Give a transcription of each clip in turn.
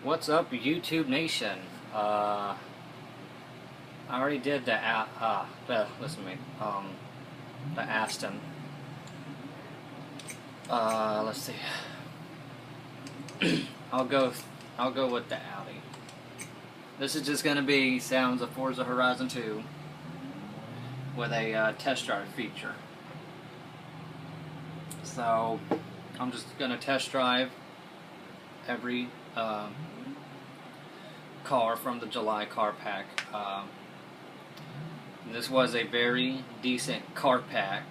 What's up, YouTube Nation? I already did listen to me. The Aston. Let's see. I'll go with the Audi. This is just gonna be sounds of Forza Horizon 2 with a test drive feature. So I'm just gonna test drive every car from the July car pack. This was a very decent car pack,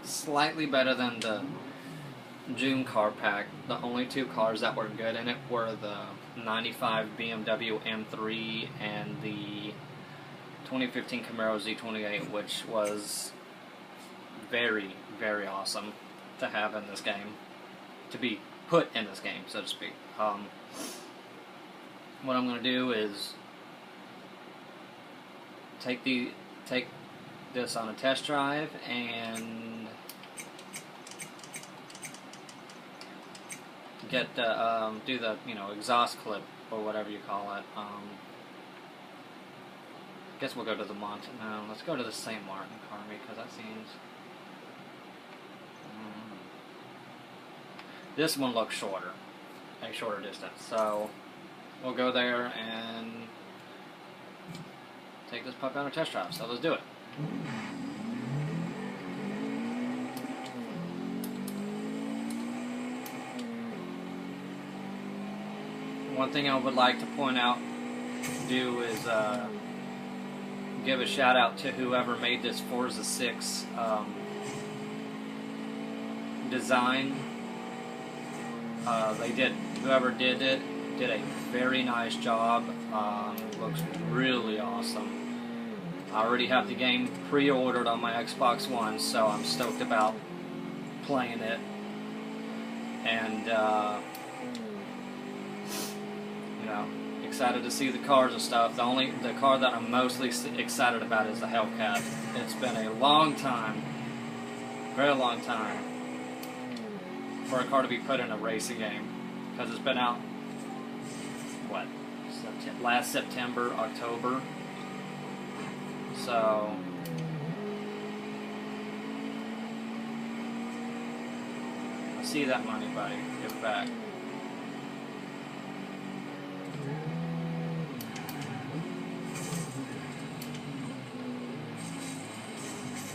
slightly better than the June car pack. The only two cars that were good in it were the 95 BMW M3 and the 2015 Camaro Z28, which was very, very awesome to have in this game, to be put in this game, so to speak. What I'm going to do is take this on a test drive and get do the exhaust clip or whatever you call it. Guess we'll go to the No, let's go to the St. Martin car because that seems. This one looks shorter, a shorter distance. So we'll go there and take this puppy on a test drive. So let's do it. One thing I would like to point out, is give a shout out to whoever made this Forza 6 design. Whoever did it did a very nice job. Looks really awesome. I already have the game pre-ordered on my Xbox One, so I'm stoked about playing it. And excited to see the cars and stuff. The car that I'm mostly excited about is the Hellcat. It's been a long time, very long time, for a car to be put in a racing game, because it's been out last September, October. So I see that money, buddy. Give it back.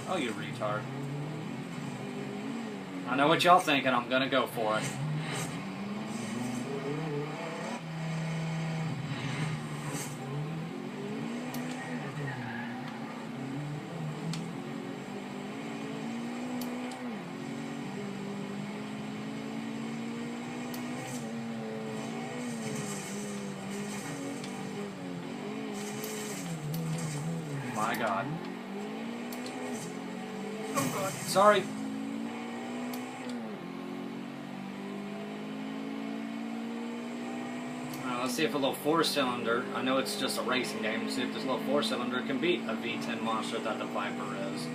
Oh, you retard. I know what y'all thinking. I'm gonna go for it. My God. Oh God. Sorry. Let's see if a little 4-cylinder, I know it's just a racing game, let's see if this little 4-cylinder can beat a V10 monster that the Viper is.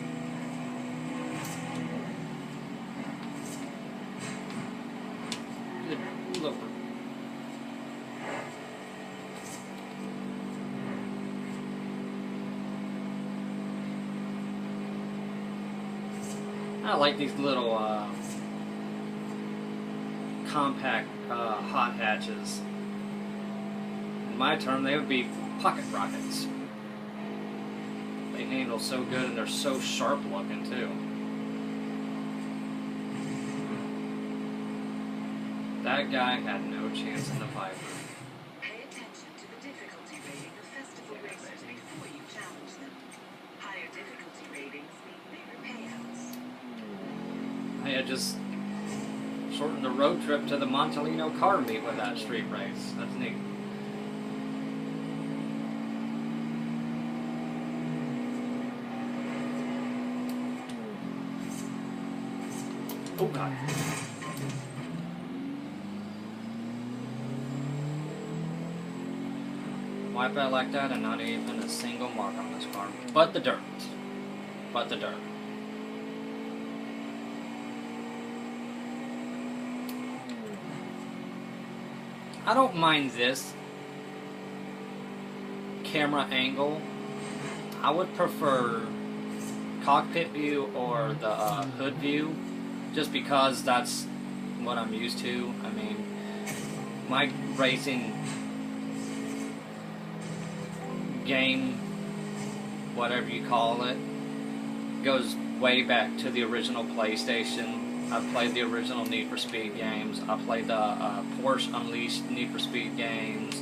Good lord. I like these little compact hot hatches. In my term, they would be pocket rockets. They handle so good and they're so sharp looking too. That guy had no chance in the Viper. Pay attention to the difficulty rating of festival racers before you challenge them. Higher difficulty ratings mean bigger payouts. I had just shortened the road trip to the Montalino car meet with that street race. That's neat. Oh God. Wipe out like that and not even a single mark on this car. But the dirt. But the dirt. I don't mind this camera angle. I would prefer cockpit view or the hood view, just because that's what I'm used to. I mean, my racing game, whatever you call it, goes way back to the original PlayStation. I've played the original Need for Speed games. I played the Porsche Unleashed Need for Speed games.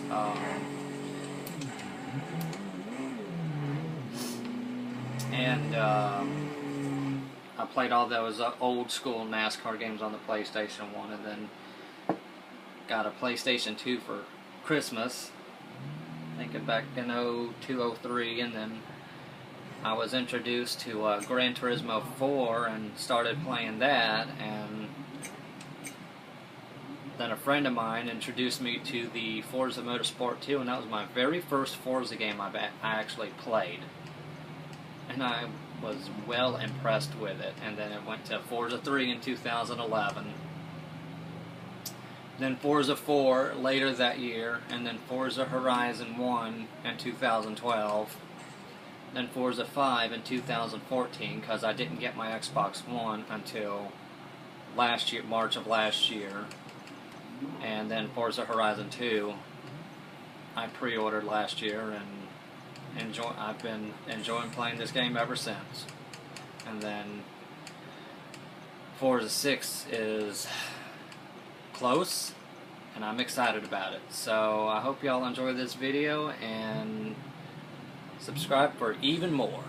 And I played all those old school NASCAR games on the PlayStation 1, and then got a PlayStation 2 for Christmas, thinking back in 02, 03, and then I was introduced to Gran Turismo 4 and started playing that, and then a friend of mine introduced me to the Forza Motorsport 2, and that was my very first Forza game I actually played. And I was well impressed with it. And then it went to Forza 3 in 2011. Then Forza 4 later that year. And then Forza Horizon 1 in 2012. Then Forza 5 in 2014, because I didn't get my Xbox One until last year, March of last year. And then Forza Horizon 2 I pre-ordered last year, and I've been enjoying playing this game ever since. And then Forza 6 is close, and I'm excited about it. So I hope y'all enjoy this video, and subscribe for even more.